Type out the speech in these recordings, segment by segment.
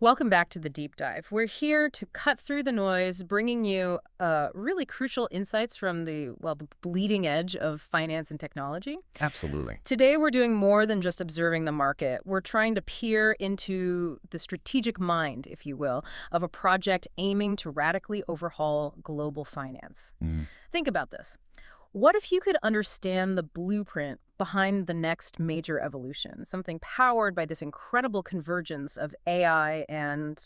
Welcome back to the deep dive. We're here to cut through the noise, bringing you really crucial insights from the bleeding edge of finance and technology. Absolutely. Today, we're doing more than just observing the market. We're trying to peer into the strategic mind, if you will, of a project aiming to radically overhaul global finance. Think about this. What if you could understand the blueprint behind the next major evolution, something powered by this incredible convergence of AI and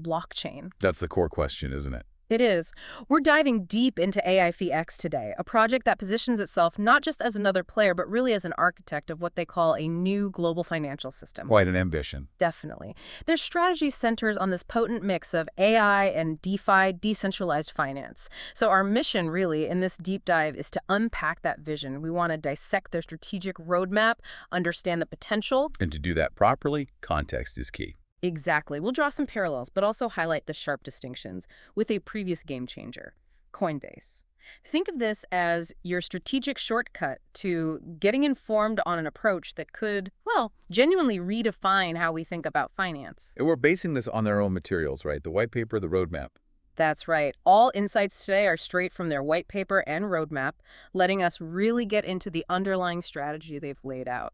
blockchain? That's the core question, isn't it? It is. We're diving deep into AI-FEEX today, a project that positions itself not just as another player, but really as an architect of what they call a new global financial system. Quite an ambition. Definitely. Their strategy centers on this potent mix of AI and DeFi, decentralized finance. So our mission, really, in this deep dive is to unpack that vision. We want to dissect their strategic roadmap, understand the potential. And to do that properly, context is key. Exactly. We'll draw some parallels, but also highlight the sharp distinctions with a previous game changer, Coinbase. Think of this as your strategic shortcut to getting informed on an approach that could, well, genuinely redefine how we think about finance. And we're basing this on their own materials, right? The white paper, the roadmap. That's right. All insights today are straight from their white paper and roadmap, letting us really get into the underlying strategy they've laid out.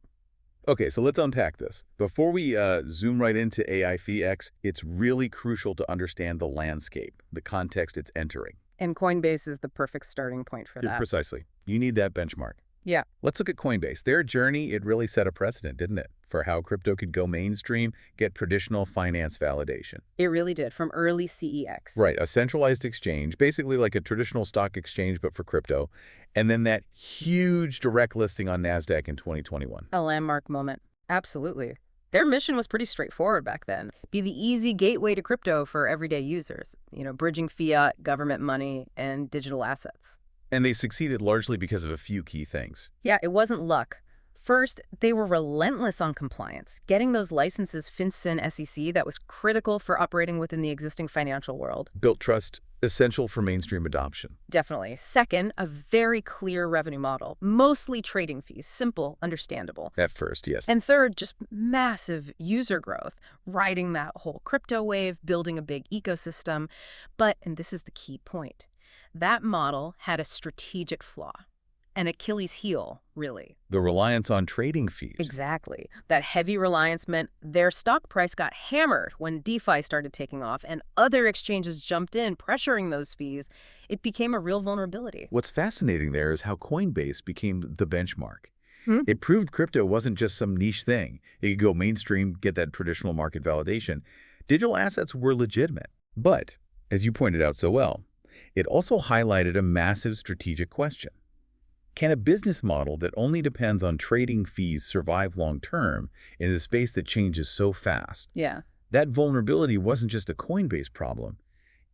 Okay, so let's unpack this. Before we zoom right into AI-FEEX, it's really crucial to understand the landscape, the context it's entering. And Coinbase is the perfect starting point for that. Precisely. You need that benchmark. Yeah. Let's look at Coinbase. Their journey, it really set a precedent, didn't it? For how crypto could go mainstream, get traditional finance validation. It really did, from early CEX. Right, a centralized exchange, basically like a traditional stock exchange, but for crypto. And then that huge direct listing on NASDAQ in 2021. A landmark moment. Absolutely. Their mission was pretty straightforward back then. Be the easy gateway to crypto for everyday users, bridging fiat, government money, and digital assets. And they succeeded largely because of a few key things. Yeah, it wasn't luck. First, they were relentless on compliance, getting those licenses FinCEN SEC that was critical for operating within the existing financial world. Built trust, essential for mainstream adoption. Definitely. Second, a very clear revenue model, mostly trading fees, simple, understandable. At first, yes. And third, just massive user growth, riding that whole crypto wave, building a big ecosystem. But, and this is the key point, that model had a strategic flaw. An Achilles heel, really. The reliance on trading fees. Exactly. That heavy reliance meant their stock price got hammered when DeFi started taking off and other exchanges jumped in, pressuring those fees. It became a real vulnerability. What's fascinating there is how Coinbase became the benchmark. It proved crypto wasn't just some niche thing. It could go mainstream, get that traditional market validation. Digital assets were legitimate. But, as you pointed out so well, it also highlighted a massive strategic question. Can a business model that only depends on trading fees survive long-term in a space that changes so fast? Yeah. That vulnerability wasn't just a Coinbase problem.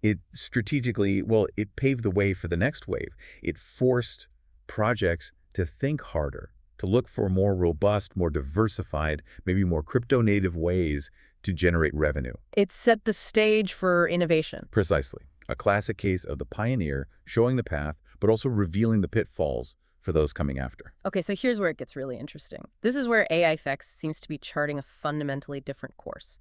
It strategically, it paved the way for the next wave. It forced projects to think harder, to look for more robust, more diversified, maybe more crypto-native ways to generate revenue. It set the stage for innovation. Precisely. A classic case of the pioneer showing the path, but also revealing the pitfalls for those coming after. Okay, so here's where it gets really interesting. This is where AIFEX seems to be charting a fundamentally different course.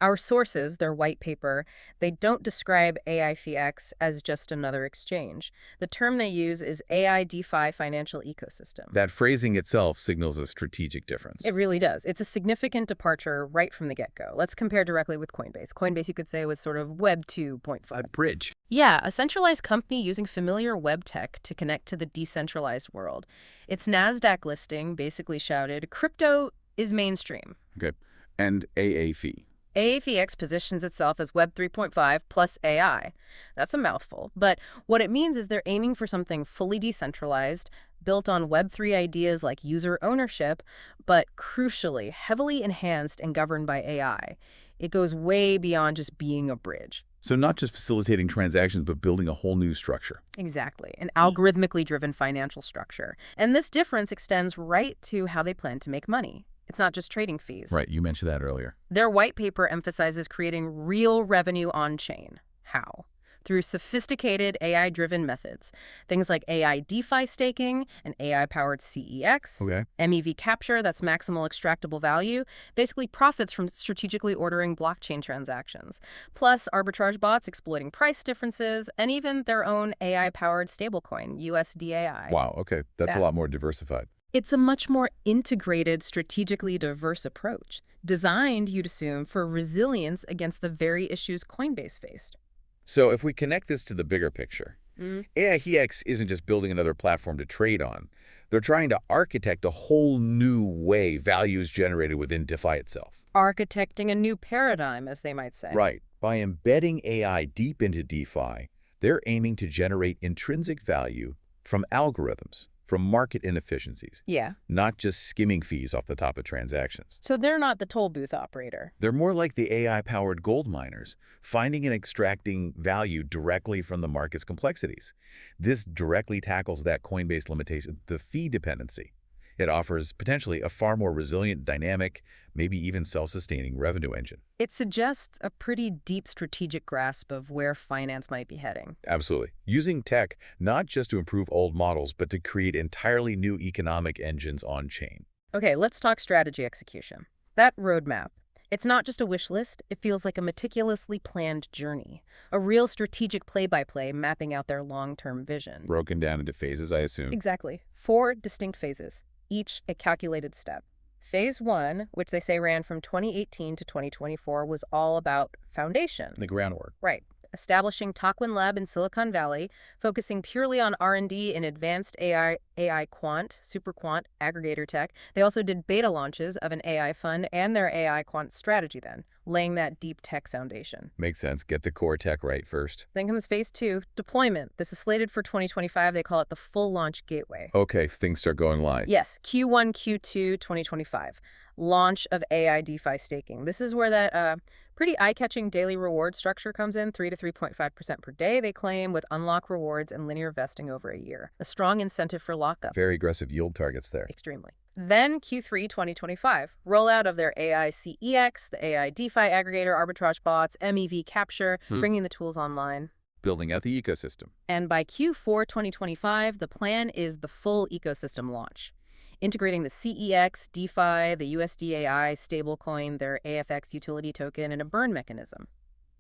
Our sources, their white paper, they don't describe AI-FEEX as just another exchange. The term they use is AI-DeFi financial ecosystem. That phrasing itself signals a strategic difference. It really does. It's a significant departure right from the get-go. Let's compare directly with Coinbase. Coinbase, you could say, was sort of Web 2.5. A bridge. Yeah, a centralized company using familiar web tech to connect to the decentralized world. Its NASDAQ listing basically shouted, crypto is mainstream. Okay. And AAFE. AIFEX positions itself as Web 3.5 plus AI. That's a mouthful, but what it means is they're aiming for something fully decentralized, built on Web 3 ideas like user ownership, but crucially, heavily enhanced and governed by AI. It goes way beyond just being a bridge. So not just facilitating transactions, but building a whole new structure. Exactly, an algorithmically driven financial structure. And this difference extends right to how they plan to make money. It's not just trading fees. Right, you mentioned that earlier. Their white paper emphasizes creating real revenue on-chain. How? through sophisticated AI-driven methods. Things like AI-DeFi staking and AI-powered CEX, Okay. MEV Capture, that's maximal extractable value, basically profits from strategically ordering blockchain transactions. Plus, arbitrage bots exploiting price differences, and even their own AI-powered stablecoin, USDAI. Wow, okay. That's a Yeah. lot more diversified. It's a much more integrated, strategically diverse approach, designed, you'd assume, for resilience against the very issues Coinbase faced. So if we connect this to the bigger picture, AIFEEX isn't just building another platform to trade on. They're trying to architect a whole new way value is generated within DeFi itself. Architecting a new paradigm, as they might say. Right. By embedding AI deep into DeFi, they're aiming to generate intrinsic value from algorithms, from market inefficiencies, Yeah. not just skimming fees off the top of transactions. So they're not the toll booth operator. They're more like the AI-powered gold miners, finding and extracting value directly from the market's complexities. This directly tackles that Coinbase limitation, the fee dependency. It offers potentially a far more resilient, dynamic, maybe even self-sustaining revenue engine. It suggests a pretty deep strategic grasp of where finance might be heading. Absolutely. Using tech not just to improve old models, but to create entirely new economic engines on-chain. Okay, let's talk strategy execution. That roadmap. It's not just a wish list, it feels like a meticulously planned journey. A real strategic play-by-play mapping out their long-term vision. Broken down into phases, I assume. Exactly. 4 distinct phases, each a calculated step. Phase 1, which they say ran from 2018 to 2024, was all about foundation. The groundwork. Right. Establishing Taquin Lab in Silicon Valley, focusing purely on R&D in advanced AI quant, super quant, aggregator tech. They also did beta launches of an AI fund and their AI quant strategy then, laying that deep tech foundation. Makes sense. Get the core tech right first. Then comes phase 2, deployment. This is slated for 2025. They call it the full launch gateway. Okay, things start going live. Yes, Q1, Q2, 2025. Launch of AI-DeFi staking. This is where that pretty eye-catching daily reward structure comes in, 3 to 3.5% per day, they claim, with unlock rewards and linear vesting over a year. A strong incentive for lockup. Very aggressive yield targets there. Extremely. Then Q3 2025, rollout of their AI CEX, the AI DeFi aggregator, Arbitrage Bots, MEV Capture, bringing the tools online. Building out the ecosystem. And by Q4 2025, the plan is the full ecosystem launch, integrating the CEX, DeFi, the USDAI stablecoin, their AIFEEX utility token, and a burn mechanism.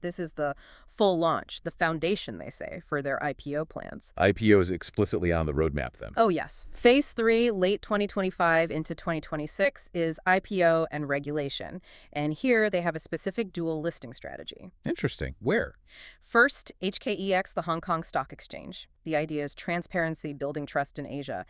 This is the full launch, the foundation, they say, for their IPO plans. IPO is explicitly on the roadmap then. Oh, yes. Phase 3, late 2025 into 2026, is IPO and regulation. And here they have a specific dual listing strategy. Interesting. Where? First, HKEX, the Hong Kong Stock Exchange. The idea is transparency, building trust in Asia.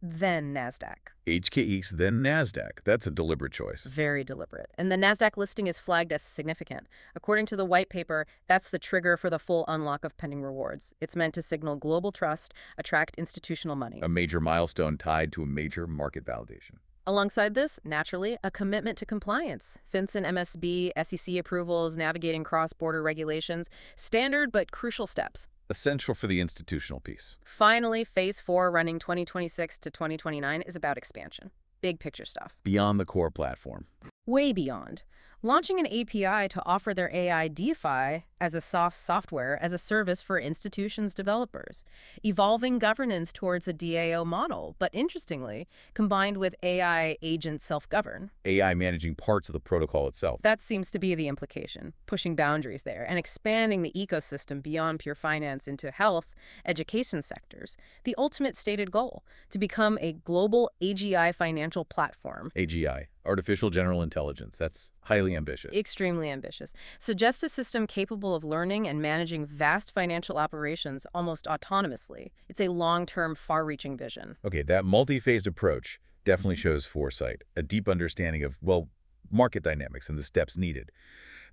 Then NASDAQ. HKEX, then NASDAQ. That's a deliberate choice. Very deliberate. And the NASDAQ listing is flagged as significant. According to the white paper, that's the trigger for the full unlock of pending rewards. It's meant to signal global trust, attract institutional money. A major milestone tied to a major market validation. Alongside this, naturally, a commitment to compliance. FinCEN MSB, SEC approvals, navigating cross-border regulations. Standard but crucial steps. Essential for the institutional piece. Finally, Phase 4, running 2026 to 2029, is about expansion. Big picture stuff. Beyond the core platform. Way beyond. Launching an API to offer their AI DeFi as a software as a service for institutions developers. Evolving governance towards a DAO model, but interestingly, combined with AI agent self-govern. AI managing parts of the protocol itself. That seems to be the implication, pushing boundaries there and expanding the ecosystem beyond pure finance into health, education sectors. The ultimate stated goal, to become a global AGI financial platform. AGI. Artificial General Intelligence. That's highly ambitious. Extremely ambitious. Suggests a system capable of learning and managing vast financial operations almost autonomously. It's a long-term, far-reaching vision. Okay, that multi-phased approach definitely shows foresight, a deep understanding of, well, market dynamics and the steps needed.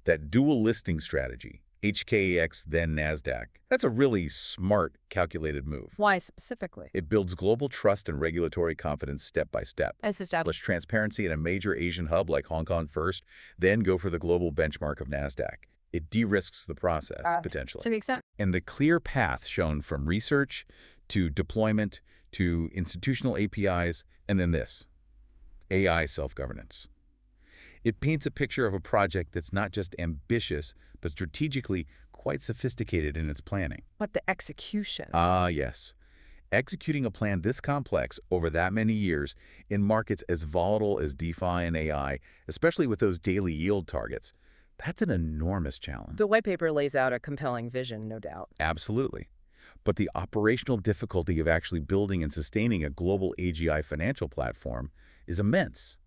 That dual listing strategy, HKEX, then NASDAQ, that's a really smart, calculated move. Why specifically? It builds global trust and regulatory confidence step by step. As Establish transparency in a major Asian hub like Hong Kong first, then go for the global benchmark of NASDAQ. It de-risks the process, potentially. To the extent. And the clear path shown from research to deployment to institutional APIs, and then this, AI self-governance. It paints a picture of a project that's not just ambitious, but strategically quite sophisticated in its planning. But the execution. Ah, yes. Executing a plan this complex over that many years in markets as volatile as DeFi and AI, especially with those daily yield targets, that's an enormous challenge. The white paper lays out a compelling vision, no doubt. Absolutely. But the operational difficulty of actually building and sustaining a global AGI financial platform is immense,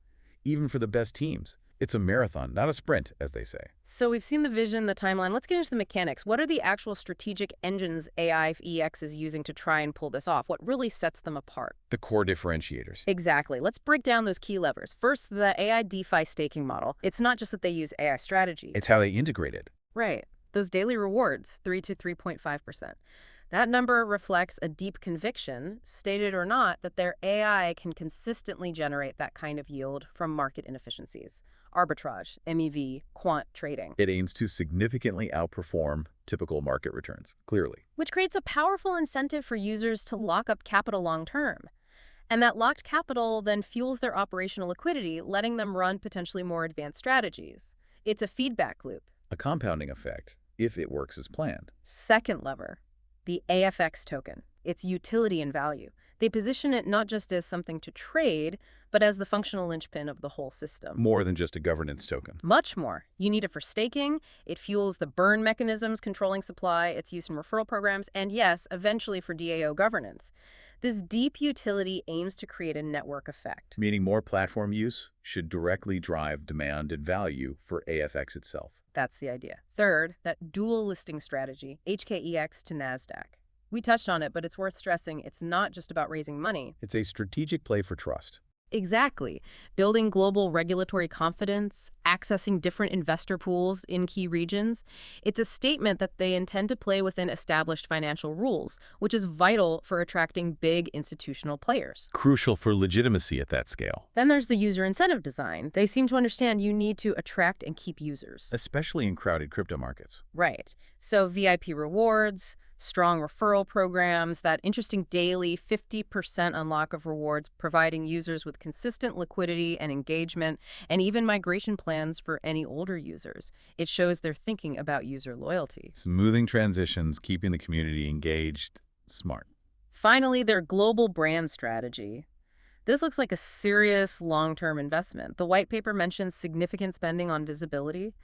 even for the best teams. It's a marathon, not a sprint, as they say. So we've seen the vision, the timeline. Let's get into the mechanics. What are the actual strategic engines AIFEX is using to try and pull this off? What really sets them apart? The core differentiators. Exactly. Let's break down those key levers. First, the AI-DeFi staking model. It's not just that they use AI strategies. It's how they integrate it. Right. Those daily rewards, 3 to 3.5%. That number reflects a deep conviction, stated or not, that their AI can consistently generate that kind of yield from market inefficiencies. Arbitrage, MEV, quant trading. It aims to significantly outperform typical market returns, clearly. Which creates a powerful incentive for users to lock up capital long term. And that locked capital then fuels their operational liquidity, letting them run potentially more advanced strategies. It's a feedback loop. A compounding effect, if it works as planned. Second lever, the AIFEX token, its utility and value. They position it not just as something to trade, but as the functional linchpin of the whole system. More than just a governance token. Much more. You need it for staking, it fuels the burn mechanisms controlling supply, it's used in referral programs, and yes, eventually for DAO governance. This deep utility aims to create a network effect. Meaning more platform use should directly drive demand and value for AIFEX itself. That's the idea. Third, that dual listing strategy, HKEX to NASDAQ. We touched on it, but it's worth stressing it's not just about raising money. It's a strategic play for trust. Exactly. Building global regulatory confidence, accessing different investor pools in key regions. It's a statement that they intend to play within established financial rules, which is vital for attracting big institutional players. Crucial for legitimacy at that scale. Then there's the user incentive design. They seem to understand you need to attract and keep users. Especially in crowded crypto markets. Right. So VIP rewards, strong referral programs, that interesting daily 50% unlock of rewards, providing users with consistent liquidity and engagement, and even migration plans for any older users. It shows they're thinking about user loyalty. Smoothing transitions, keeping the community engaged, smart. Finally, their global brand strategy. This looks like a serious long-term investment. The white paper mentions significant spending on visibility,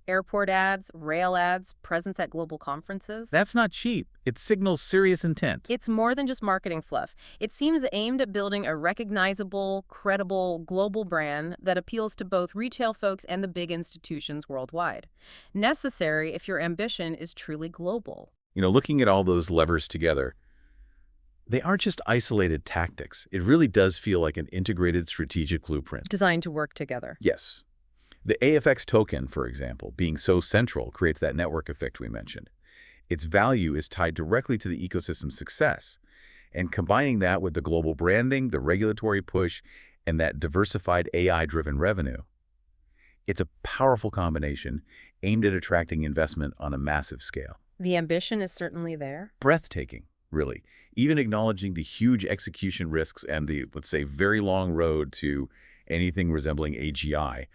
airport ads, rail ads, presence at global conferences. That's not cheap. It signals serious intent. It's more than just marketing fluff. It seems aimed at building a recognizable, credible, global brand that appeals to both retail folks and the big institutions worldwide. Necessary if your ambition is truly global. Looking at all those levers together, they aren't just isolated tactics. It really does feel like an integrated strategic blueprint. Designed to work together. Yes. The AIFEX token, for example, being so central, creates that network effect we mentioned. Its value is tied directly to the ecosystem's success. And combining that with the global branding, the regulatory push, and that diversified AI-driven revenue, it's a powerful combination aimed at attracting investment on a massive scale. The ambition is certainly there. Breathtaking, really. Even acknowledging the huge execution risks and the, let's say, very long road to anything resembling AGI.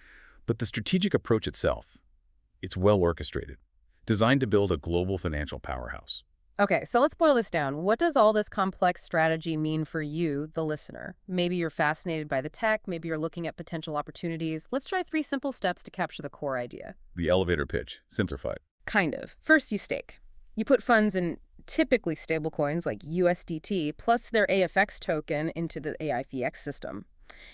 But the strategic approach itself, it's well orchestrated, designed to build a global financial powerhouse. Okay, so let's boil this down. What does all this complex strategy mean for you, the listener? Maybe you're fascinated by the tech, maybe you're looking at potential opportunities. Let's try 3 simple steps to capture the core idea. The elevator pitch, simplified. Kind of. First, you stake. You put funds in typically stablecoins like USDT plus their AIFEX token into the AIFEX system.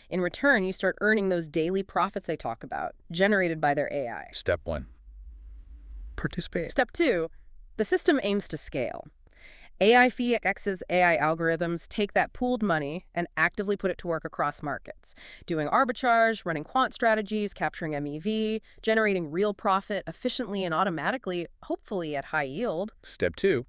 In return, you start earning those daily profits they talk about, generated by their AI. Step 1. Participate. Step 2. The system aims to scale. AIFEX's AI algorithms take that pooled money and actively put it to work across markets, doing arbitrage, running quant strategies, capturing MEV, generating real profit efficiently and automatically, hopefully at high yield. Step 2.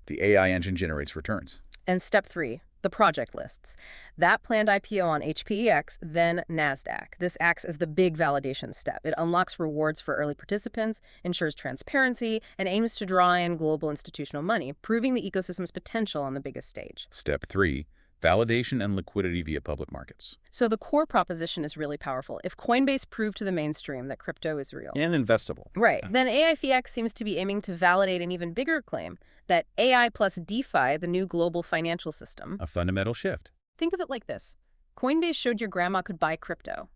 The AI engine generates returns. And step 3. The project lists. That planned IPO on HKEX, then NASDAQ. This acts as the big validation step. It unlocks rewards for early participants, ensures transparency, and aims to draw in global institutional money, proving the ecosystem's potential on the biggest stage. Step 3. Validation and liquidity via public markets. So the core proposition is really powerful. If Coinbase proved to the mainstream that crypto is real, And investable. right, then AIFEEX seems to be aiming to validate an even bigger claim, that AI plus DeFi, the new global financial system. A fundamental shift. Think of it like this. Coinbase showed your grandma could buy crypto.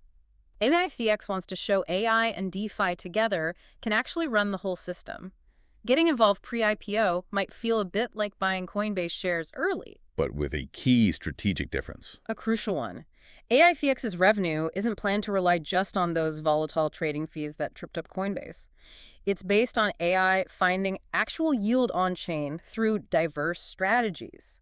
AIFEEX wants to show AI and DeFi together can actually run the whole system. Getting involved pre-IPO might feel a bit like buying Coinbase shares early. But with a key strategic difference. A crucial one. AIFEX's revenue isn't planned to rely just on those volatile trading fees that tripped up Coinbase. It's based on AI finding actual yield on-chain through diverse strategies.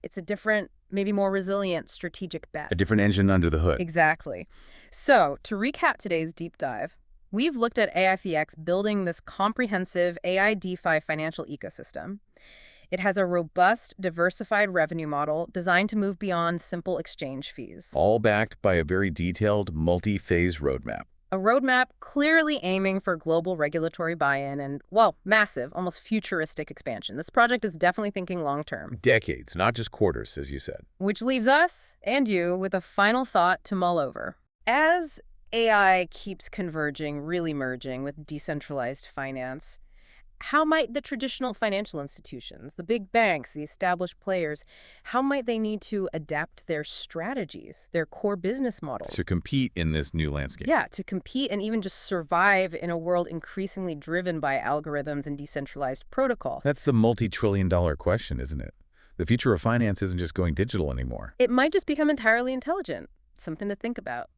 It's a different, maybe more resilient strategic bet. A different engine under the hood. Exactly. So, to recap today's deep dive, we've looked at AIFEX building this comprehensive AI DeFi financial ecosystem. It has a robust, diversified revenue model designed to move beyond simple exchange fees. All backed by a very detailed, multi-phase roadmap. A roadmap clearly aiming for global regulatory buy-in and, well, massive, almost futuristic expansion. This project is definitely thinking long-term. Decades, not just quarters, as you said. Which leaves us, and you, with a final thought to mull over. As AI keeps converging, really merging with decentralized finance, how might the traditional financial institutions, the big banks, the established players, how might they need to adapt their strategies, their core business models? To compete in this new landscape. Yeah, to compete and even just survive in a world increasingly driven by algorithms and decentralized protocol. That's the multi-trillion-dollar question, isn't it? The future of finance isn't just going digital anymore. It might just become entirely intelligent. Something to think about.